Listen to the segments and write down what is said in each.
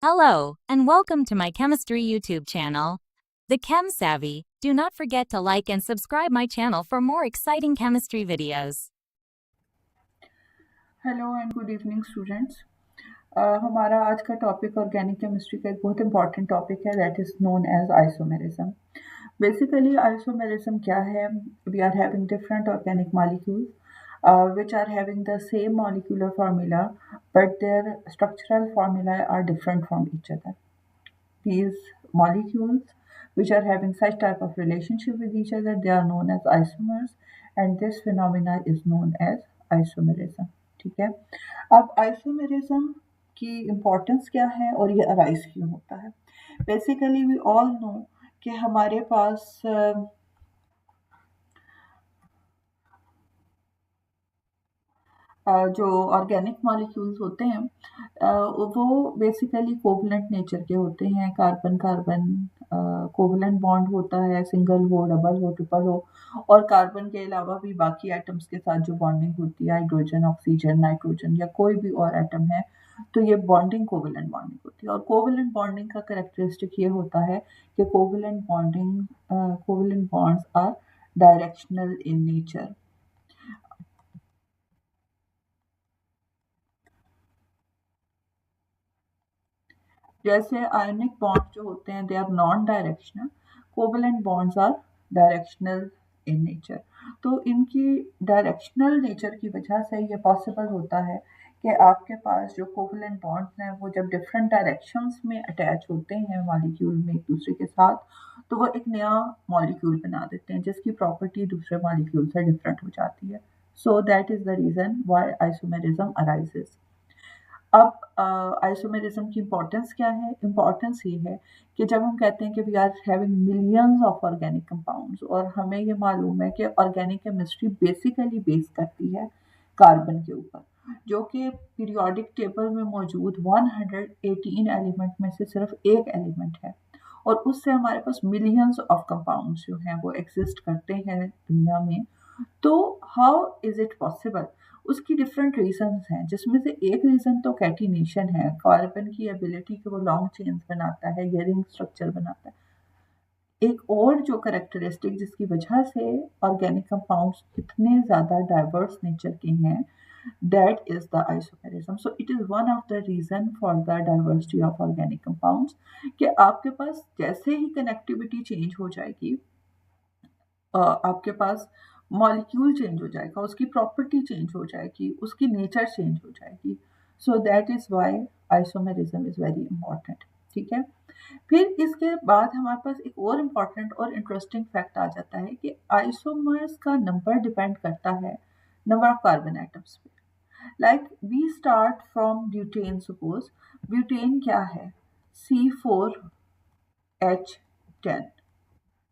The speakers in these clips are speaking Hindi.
Hello, and welcome to my chemistry YouTube channel, The Chem Savvy. Do not forget to like and subscribe my channel for more exciting chemistry videos. Hello and good evening students. हमारा आज का टॉपिक ऑर्गेनिक केमिस्ट्री का एक बहुत इंपॉर्टेंट टॉपिक है that is known as isomerism. Basically isomerism क्या है? We are having different organic molecules which are having the same molecular formula but their structural formula are different from each other. These molecules which are having such type of relationship with each other, they are known as isomers, and this phenomena is known as isomerism. ठीक है, अब आइसोमेरिज्म की इम्पोर्टेंस क्या है और ये अराइज क्यों होता है? बेसिकली वी ऑल नो कि हमारे पास जो ऑर्गेनिक मॉलिक्यूल्स होते हैं वो बेसिकली कोवलेंट नेचर के होते हैं। कार्बन कार्बन कोवलेंट बॉन्ड होता है, सिंगल हो, डबल हो, ट्रिपल हो, और कार्बन के अलावा भी बाकी एटम्स के साथ जो बॉन्डिंग होती है, हाइड्रोजन, ऑक्सीजन, नाइट्रोजन या कोई भी और एटम है, तो ये बॉन्डिंग कोवलेंट बॉन्डिंग होती है। और कोवलेंट बॉन्डिंग का कैरेक्टरिस्टिक ये होता है कि covalent bonds are directional in nature. जैसे आयनिक बॉन्ड जो होते हैं they are non directional, covalent bonds are directional in nature. तो इनकी डायरेक्शनल नेचर की वजह से ये पॉसिबल होता है कि आपके पास जो कोवलेंट बॉन्ड्स हैं वो जब डिफरेंट डायरेक्शंस में अटैच होते हैं मॉलिक्यूल में एक दूसरे के साथ, तो वो एक नया मॉलिक्यूल बना देते हैं जिसकी प्रॉपर्टी दूसरे मॉलिक्यूल से डिफरेंट हो जाती है। So that is the reason why isomerism arises. अब आइसोमेरिज्म की इम्पोर्टेंस क्या है? इम्पोर्टेंस ये है कि जब हम कहते हैं कि we are having millions of organic compounds, और हमें ये मालूम है कि ऑर्गेनिक केमिस्ट्री बेसिकली बेस करती है कार्बन के ऊपर, जो कि पीरियोडिक टेबल में मौजूद 118 एलिमेंट में से सिर्फ एक एलिमेंट है, और उससे हमारे पास मिलियंस ऑफ कंपाउंड्स जो हैं वो एग्जिस्ट करते हैं दुनिया में। तो हाउ इज इट पॉसिबल? उसकी डिफरेंट रीजंस हैं, जिसमें से एक रीजन तो कैटिनेशन है, कार्बन की एबिलिटी कि वो लॉन्ग चेन्स बनाता है या रिंग स्ट्रक्चर बनाता है। एक और जो कैरेक्टरिस्टिक जिसकी वजह से ऑर्गेनिक कंपाउंड्स इतने ज़्यादा डाइवर्स नेचर के हैं, that is the isomerism. So it is one of the reason for the diversity of organic compounds कि आपके पास जैसे ही कनेक्टिविटी चेंज हो जाएगी, आपके पास मॉलिक्यूल चेंज हो जाएगा, उसकी प्रॉपर्टी चेंज हो जाएगी, उसकी नेचर चेंज हो जाएगी। So that is why isomerism is very important. ठीक है, फिर इसके बाद हमारे पास एक और इम्पॉर्टेंट और इंटरेस्टिंग फैक्ट आ जाता है कि आइसोमर्स का नंबर डिपेंड करता है नंबर ऑफ कार्बन एटम्स पे। Like we start from butane, suppose butane क्या है? C4H10।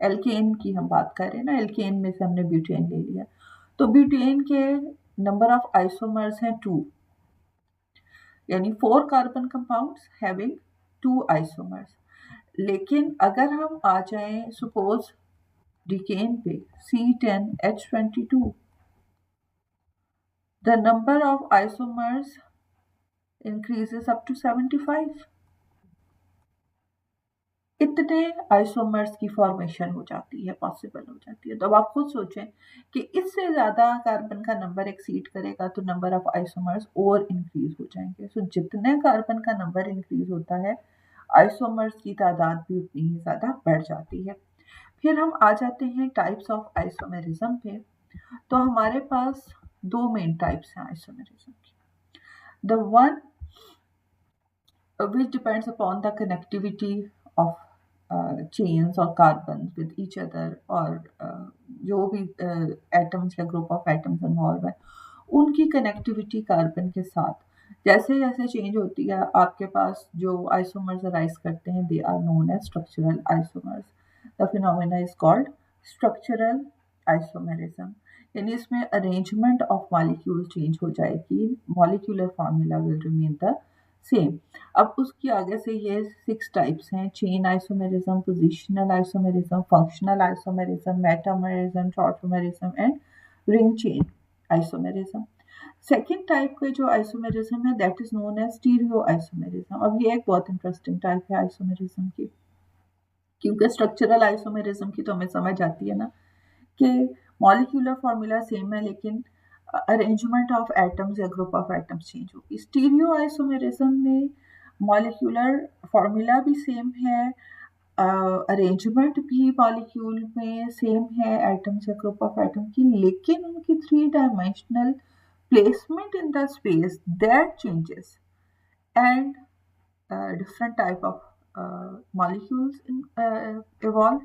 एल्केन की हम बात कर रहे हैं ना, एल्केन में से हमने ब्यूटेन ले लिया, तो ब्यूटेन के नंबर ऑफ आइसोमर्स हैं 2, यानी 4 कार्बन कंपाउंड्स हैविंग 2 आइसोमर्स। लेकिन अगर हम आ जाएं सपोज डिकेन पे C10H22, the number of isomers increases up to 75। इतने आइसोमर्स की फॉर्मेशन हो जाती है, पॉसिबल हो जाती है। तो अब आप खुद सोचें कि इससे ज़्यादा कार्बन का नंबर एक्सीड करेगा तो नंबर ऑफ आइसोमर्स और इंक्रीज हो जाएंगे। सो जितने कार्बन का नंबर इंक्रीज होता है, आइसोमर्स की तादाद भी उतनी ही ज़्यादा बढ़ जाती है। फिर हम आ जाते हैं टाइप्स ऑफ आइसोमेरिज्म पे। तो हमारे पास दो मेन टाइप्स हैं आइसोमेरिज्म की। The one which depends upon the connectivity of chains or carbons with each other, और जो भी एटम्स या ग्रुप ऑफ एटम्स इन्वॉल्व है उनकी कनेक्टिविटी कार्बन के साथ जैसे जैसे चेंज होती है, आपके पास जो आइसोमर्स अराइज करते हैं they are known as structural isomers. The phenomena is called structural isomerism. यानी इसमें अरेंजमेंट ऑफ मॉलिक्यूल चेंज हो जाएगी, molecular formula will remain the same. अब उसकी आगे से ये 6 टाइप्स हैं: chain isomerism, positional isomerism, functional isomerism, metamerism, tautomerism and ring chain isomerism. Second type के जो आइसोमेरिज्म है that is known as stereo isomerism. अब ये एक बहुत इंटरेस्टिंग टाइप है आइसोमेरिज्म की, क्योंकि स्ट्रक्चरल आइसोमेरिज्म की तो हमें समझ आती है ना कि मॉलिक्यूलर फॉर्मूला सेम है लेकिन अरेंजमेंट ऑफ एटम्स या ग्रुप ऑफ एटम्स चेंज होगी। स्टीरियो आइसोमेरिज्म में मॉलिक्यूलर फॉर्मूला भी सेम है, अरेंजमेंट भी मॉलिक्यूल में सेम है एटम्स या ग्रुप ऑफ एटम की, लेकिन उनकी 3 dimensional placement in the space that changes, and different type of molecules evolve,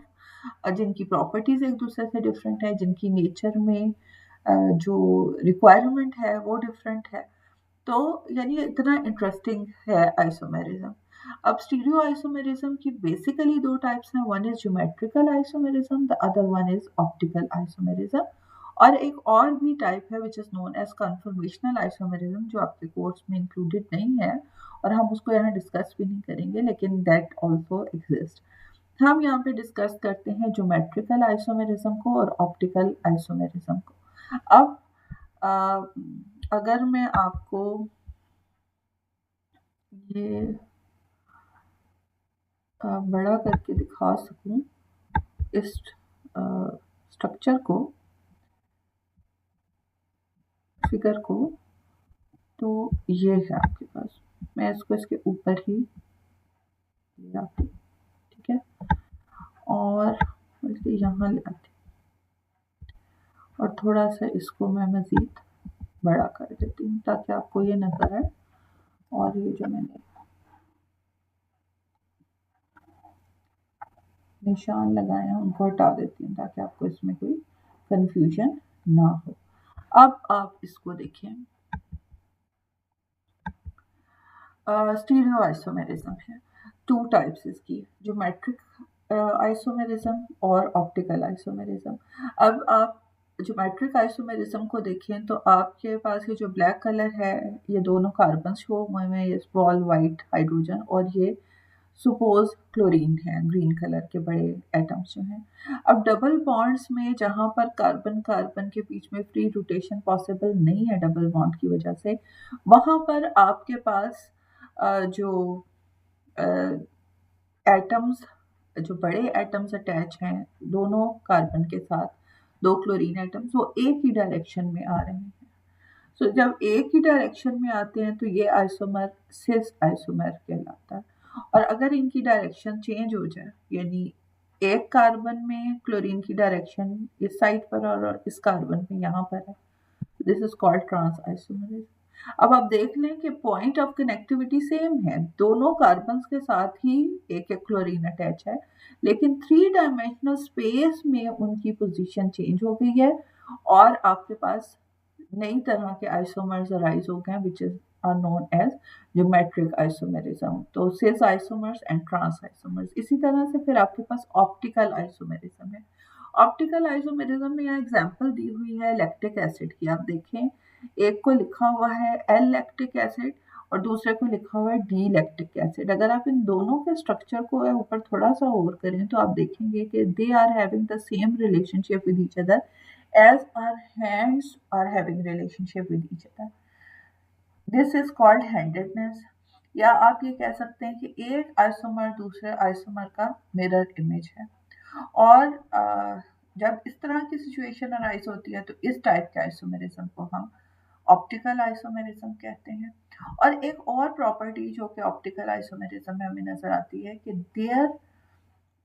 जिनकी प्रॉपर्टीज एक दूसरे से डिफरेंट है, जिनकी नेचर में जो रिक्वायरमेंट है वो डिफरेंट है। तो यानी इतना इंटरेस्टिंग है आइसोमेरिज्म। अब स्टीरियो आइसोमेरिज्म की बेसिकली 2 टाइप्स हैं, one is geometrical isomerism, the other one is optical isomerism. और एक और भी टाइप है which is known as conformational isomerism, जो आपके कोर्स में इंक्लूडेड नहीं है और हम उसको यहाँ डिस्कस भी नहीं करेंगे, लेकिन दैट ऑल्सो एग्जिस्ट। हम यहाँ पे डिस्कस करते हैं ज्योमेट्रिकल आइसोमेरिज्म को और ऑप्टिकल आइसोमेरिज्म को। अब अगर मैं आपको ये बड़ा करके दिखा सकूं इस स्ट्रक्चर को, फिगर को, तो ये है आपके पास। मैं इसको इसके ऊपर ही ले आती, ठीक है, और इसे यहाँ ले आती और थोड़ा सा इसको मैं मज़ीद बड़ा कर देती हूँ ताकि आपको ये नज़र आए। और ये जो मैंने निशान लगाए हैं उनको हटा देती हूँ ताकि आपको इसमें कोई कंफ्यूजन ना हो। अब आप इसको देखें, स्टीरियो आइसोमेरिज्म है, 2 टाइप्स इसकी, ज्योमेट्रिक आइसोमेरिज्म और ऑप्टिकल आइसोमेरिज्म। अब आप ज्योमेट्रिक आइसोमेरिज्म को देखें तो आपके पास ये जो ब्लैक कलर है ये दोनों कार्बन शो हुए हैं, ये स्मॉल वाइट हाइड्रोजन, और ये सुपोज क्लोरीन है, ग्रीन कलर के बड़े एटम्स जो हैं। अब डबल बॉन्ड्स में जहाँ पर कार्बन कार्बन के बीच में फ्री रोटेशन पॉसिबल नहीं है डबल बॉन्ड की वजह से, वहाँ पर आपके पास जो एटम्स, जो बड़े एटम्स अटैच हैं दोनों कार्बन के साथ, 2 क्लोरीन एटम्स, वो एक ही डायरेक्शन में आ रहे हैं। सो जब एक ही डायरेक्शन में आते हैं तो ये आइसोमर सिस आइसोमर कहलाता है। और अगर इनकी डायरेक्शन चेंज हो जाए, यानी एक कार्बन में क्लोरीन की डायरेक्शन इस साइड पर और इस कार्बन में यहाँ पर है, this is called trans isomerism. अब आप देख लें कि पॉइंट ऑफ कनेक्टिविटी सेम है, दोनों कार्बन के साथ ही एक एक क्लोरीन अटैच है, लेकिन 3 डायमेंशनल स्पेस में उनकी पोजीशन चेंज हो गई है और आपके पास नई तरह के आइसोमर्स अराइज हो गए, which is are known as geometric isomerism. तो cis isomers and trans isomers. इसी तरह से फिर आपके पास ऑप्टिकल आइसोमेरिज्म है। ऑप्टिकल आइसोमेरिज्म में यहाँ एग्जांपल दी हुई है लैक्टिक एसिड की। आप देखें, एक को लिखा हुआ है एल लैक्टिक एसिड और दूसरे को लिखा हुआ है डी लैक्टिक एसिड। अगर आप इन दोनों के स्ट्रक्चर को ऊपर थोड़ा सा और करें तो आप देखेंगे कि they are having the same relationship with each other as our hands are having relationship with each other. This is called handedness। या आप ये कह सकते हैं कि एक आइसोमर दूसरे आइसोमर का मिरर इमेज है। और जब इस तरह की सिचुएशन अराइज होती है तो इस टाइप के आइसोमेरिज्म को हम ऑप्टिकल आइसोमेरिज्म कहते हैं। और एक और प्रॉपर्टी जो कि ऑप्टिकल आइसोमेरिज्म में हमें नजर आती है कि their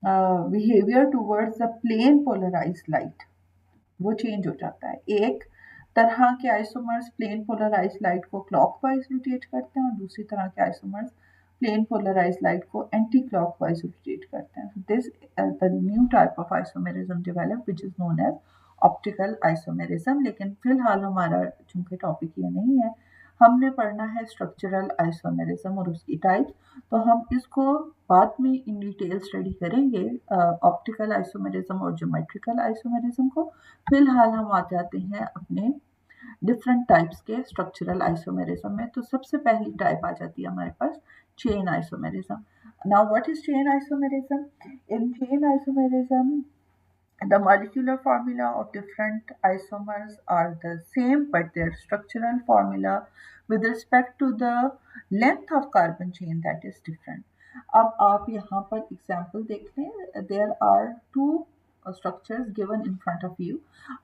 behaviour towards the plane polarized light, वो चेंज हो जाता है। एक तरह के आइसोमर्स प्लेन पोलराइज्ड लाइट को क्लॉकवाइज रोटेट करते हैं और दूसरी तरह के आइसोमर्स प्लेन पोलराइज्ड लाइट को एंटी क्लॉकवाइज रोटेट करते हैं। This the new type of isomerism develop which is known as optical isomerism. लेकिन फिलहाल हमारा चूंकि टॉपिक ये नहीं है, हमने पढ़ना है स्ट्रक्चरल आइसोमेरिज्म और उसकी टाइप्स, तो हम इसको बाद में इन डिटेल स्टडी करेंगे, ऑप्टिकल आइसोमेरिज्म और ज्योमेट्रिकल आइसोमेरिज्म को। फिलहाल हम आ जाते हैं अपने डिफरेंट टाइप्स के स्ट्रक्चरल आइसोमेरिज्म में। तो सबसे पहली टाइप आ जाती है हमारे पास chain isomerism. Now what is chain isomerism? In chain isomerism The molecular formula of different isomers are the same, but their structural formula with respect to the length of carbon chain that is different. अब आप यहाँ पर एग्जाम्पल देख लें, there are two structures given in front of you.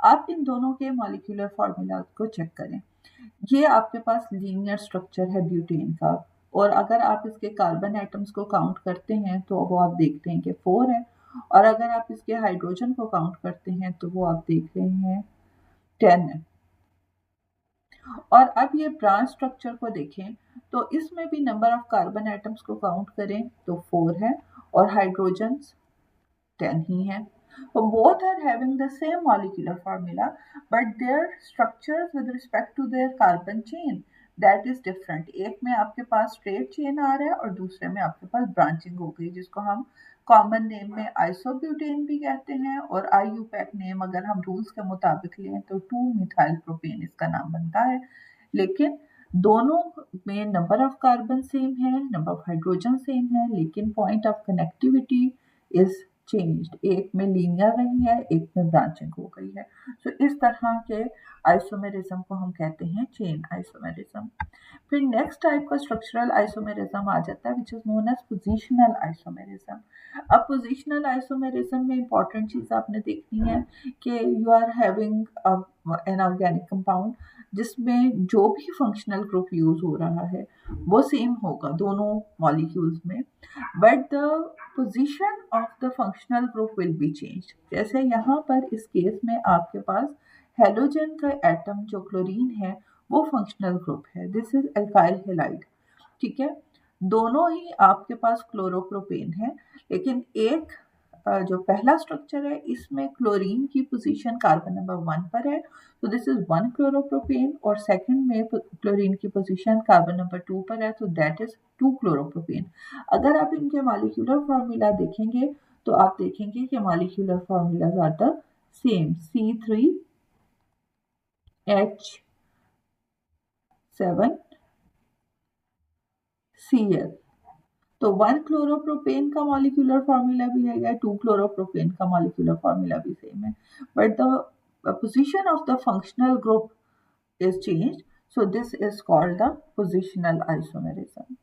आप इन दोनों के molecular formula को चेक करें. ये आपके पास लीनियर स्ट्रक्चर है ब्यूटेन का, और अगर आप इसके कार्बन एटम्स को काउंट करते हैं तो वो आप देखते हैं कि 4 है, और अगर आप इसके हाइड्रोजन को काउंट करते हैं तो वो आप देख रहे हैं 10 है। और अब ये ब्रांच स्ट्रक्चर को देखें तो इसमें भी नंबर ऑफ कार्बन एटम्स को काउंट करें तो 4 है और हाइड्रोजन 10 ही है। So both are having the same molecular formula, but their structures with respect to their carbon chain that is different. एक में आपके पास स्ट्रेट चेन आ रहा है और दूसरे में आपके पास ब्रांचिंग हो गई, जिसको हम कॉमन नेम में आइसोब्यूटेन भी कहते हैं, और IUPAC नेम अगर हम रूल्स के मुताबिक लें तो 2-मिथाइल प्रोपेन इसका नाम बनता है। लेकिन दोनों में नंबर ऑफ कार्बन सेम है, नंबर ऑफ हाइड्रोजन सेम है, लेकिन point of connectivity is changed, एक में लीनियर रही है, एक में ब्रांचिंग हो गई है। सो इस तरह के आइसोमेरिज्म को हम कहते हैं चेन आइसोमेरिज्म। फिर नेक्स्ट टाइप का स्ट्रक्चरल आइसोमेरिज्म आ जाता है which is known as positional isomerism. अब पोजिशनल आइसोमेरिज्म में इंपॉर्टेंट चीज आपने देखनी है कि you are having an organic compound जिसमें जो भी फंक्शनल ग्रुप यूज हो रहा है वो सेम होगा दोनों मॉलिक्यूल्स में, but the position of the functional group will be change. जैसे यहाँ पर इस केस में आपके पास हेलोजन का एटम जो क्लोरीन है वो फंक्शनल ग्रुप है, दिस इज एल्काइल हैलाइड, ठीक है। दोनों ही आपके पास क्लोरोप्रोपेन है, लेकिन एक जो पहला स्ट्रक्चर है इसमें क्लोरीन की पोजीशन कार्बन नंबर 1 पर है, तो दिस इज 1 क्लोरोप्रोपेन, और सेकंड में क्लोरीन की पोजीशन कार्बन नंबर 2 पर है, तो दैट इज 2 क्लोरोप्रोपेन। अगर आप इनके मॉलिक्यूलर फार्मूला देखेंगे तो आप देखेंगे कि molecular formulas are the same, C3H7Cl। तो 1 क्लोरोप्रोपेन का मॉलिक्यूलर फार्मूला भी है, 2 क्लोरोप्रोपेन का मॉलिक्यूलर फार्मूला भी सेम है, but the position of the functional group is changed, so this is called the positional isomerism.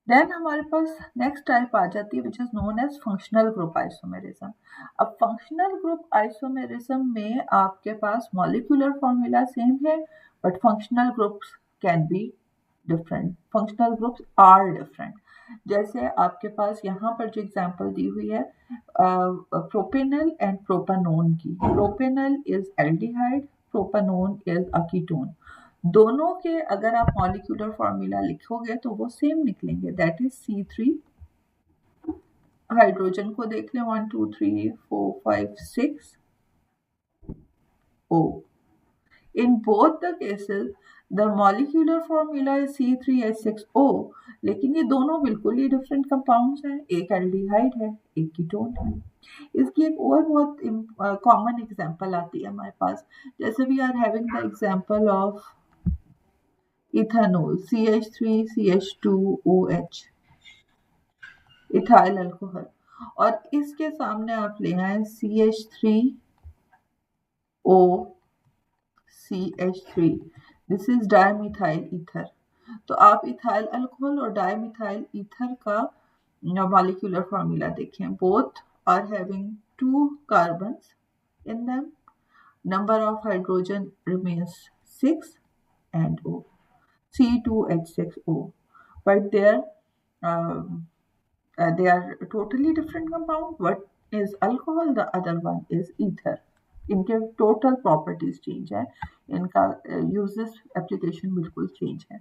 Then हमारे पास next type आ जाती है which is known as functional group isomerism. अब functional group isomerism में आपके पास molecular formula same है, but functional groups can be different. Functional groups are different. जैसे आपके पास यहाँ पर जो एग्जाम्पल दी हुई है प्रोपेनल एंड प्रोपानोन की, propanal is aldehyde, propanone is a ketone. दोनों के अगर आप मॉलिक्यूलर फार्मूला लिखोगे तो वो सेम निकलेंगे, दैट इज C3। हाइड्रोजन को देख लें 1 2 3 4 5 6 O। In both the cases the molecular formula is C3H6O, लेकिन ये दोनों बिल्कुल ही डिफरेंट कंपाउंड्स हैं, एक एल्डिहाइड है एक कीटोन है। इसकी एक और बहुत कॉमन एग्जांपल आती है हमारे पास, जैसे we are having the example of ethanol CH3CH2OH, ethyl alcohol, और इसके सामने आप ले आए CH3OCH3, this is dimethyl ether. तो आप इथाइल अल्कोहल और डायमिथाइल ईथर का मॉलिक्यूलर फार्मूला देखें, both are having 2 carbons in them, number of hydrogen remains 6 and O, C2H6O, but they are totally different compound. One is alcohol, the other one is ether. इनके टोटल प्रॉपर्टीज चेंज है, इनका यूजेस एप्लीकेशन बिल्कुल चेंज है।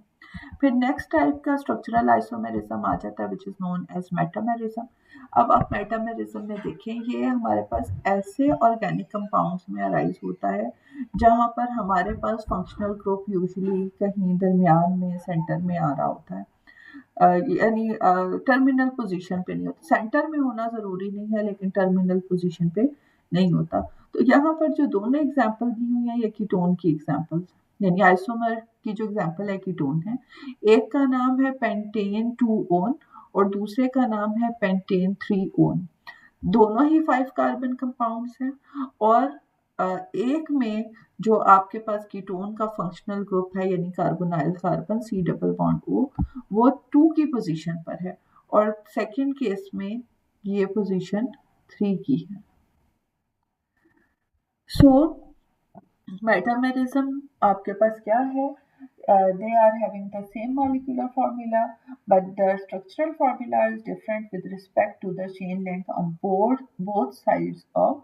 फिर नेक्स्ट टाइप का स्ट्रक्चरल आइसोमेरिज्म आ जाता है which is known as metamerism. अब आप मेटामेरिज्म में देखें, ये हमारे पास ऐसे ऑर्गेनिक कंपाउंड्स में अराइज होता है जहाँ पर हमारे पास फंक्शनल ग्रुप यूजुअली कहीं दरमियान में सेंटर में आ रहा होता है, यानी टर्मिनल पोजीशन पे नहीं होता, सेंटर में होना ज़रूरी नहीं है लेकिन टर्मिनल पोजीशन पे नहीं होता। तो यहाँ पर जो दोनों एग्जाम्पल दी हुई हैं ये कीटोन की एग्जाम्पल्स, यानी आइसोमर की जो एग्जाम्पल है कीटोन है, एक का नाम है पेंटेन 2 ओन और दूसरे का नाम है पेंटेन 3 ओन। दोनों ही 5 कार्बन कंपाउंड्स हैं और एक में जो आपके पास कीटोन का फंक्शनल ग्रुप है यानी carbonyl carbon C double bond O वो 2 की पोजीशन पर है और सेकंड केस में ये पोजीशन 3 की है। सो मेटामेरिज्म आपके पास क्या है? They are having the same molecular formula, but the structural formula is different with respect to the chain length on both sides of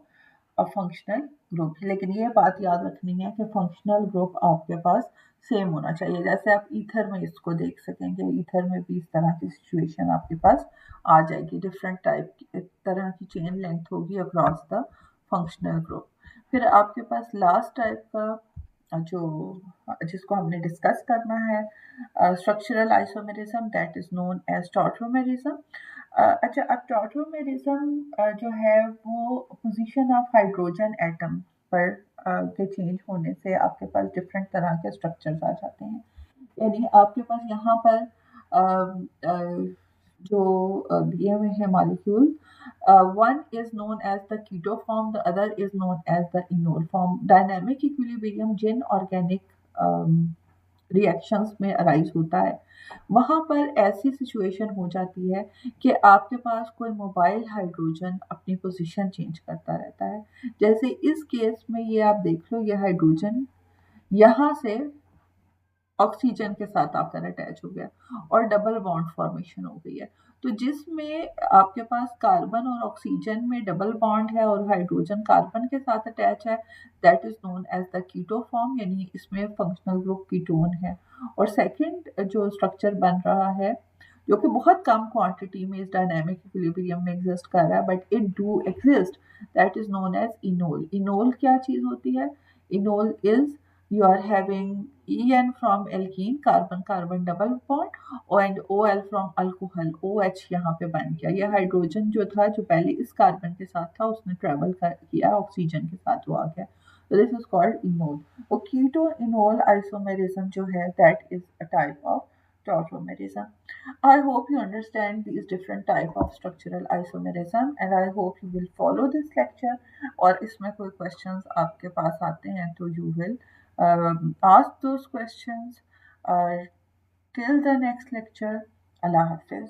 a functional group। लेकिन ये बात याद रखनी है कि फंक्शनल ग्रुप आपके पास सेम होना चाहिए। जैसे आप ईथर में इसको देख सकेंगे, ईथर में भी इस तरह की सिचुएशन आपके पास आ जाएगी, डिफरेंट टाइप की तरह की चेन लेंथ होगी अक्रॉस द फंक्शनल ग्रुप। फिर आपके पास लास्ट टाइप का जो जिसको हमने डिस्कस करना है structural isomerism, that is known as tautomerism. अच्छा, अब टॉटरोमेरिज्म जो है वो पोजीशन ऑफ हाइड्रोजन एटम पर के चेंज होने से आपके पास डिफरेंट तरह के स्ट्रक्चर्स आ जाते हैं। यानी आपके पास यहाँ पर जो दिए हुए हैं molecule, one is known as the keto form, the other is known as the enol form। Dynamic equilibrium जिन ऑर्गेनिक रिएक्शंस में अराइज होता है वहां पर ऐसी सिचुएशन हो जाती है कि आपके पास कोई मोबाइल हाइड्रोजन अपनी पोजीशन चेंज करता रहता है। जैसे इस केस में ये आप देख लो, ये हाइड्रोजन यहाँ से ऑक्सीजन के साथ आकर अटैच हो गया और डबल बॉन्ड फॉर्मेशन हो गई है। तो जिसमें आपके पास कार्बन और ऑक्सीजन में डबल बॉन्ड है और हाइड्रोजन कार्बन के साथ अटैच है, that is known as the keto form, यानी इसमें फंक्शनल ग्रुप कीटोन है। और सेकंड जो स्ट्रक्चर बन रहा है जो कि बहुत कम क्वांटिटी में इस डायनामिक इक्विलिब्रियम में एग्जिस्ट कर रहा है but it do exist, that is known as enol. Enol क्या चीज होती है? Enol is you are having En from alkene, carbon carbon double bond, and OL from alcohol, OH यहाँ पे बन गया। ये हाइड्रोजन जो था जो पहले इस कार्बन के साथ था उसने ट्रेवल किया ऑक्सीजन के साथ, वो आ गया। So this is called enol। और keto enol isomerism जो है that is a type of tautomerism। I hope you understand these different type of structural isomerism and I hope you will follow this lecture। और इसमें कोई questions आपके पास आते हैं तो you will ask those questions। Till the next lecture, Allah Hafiz।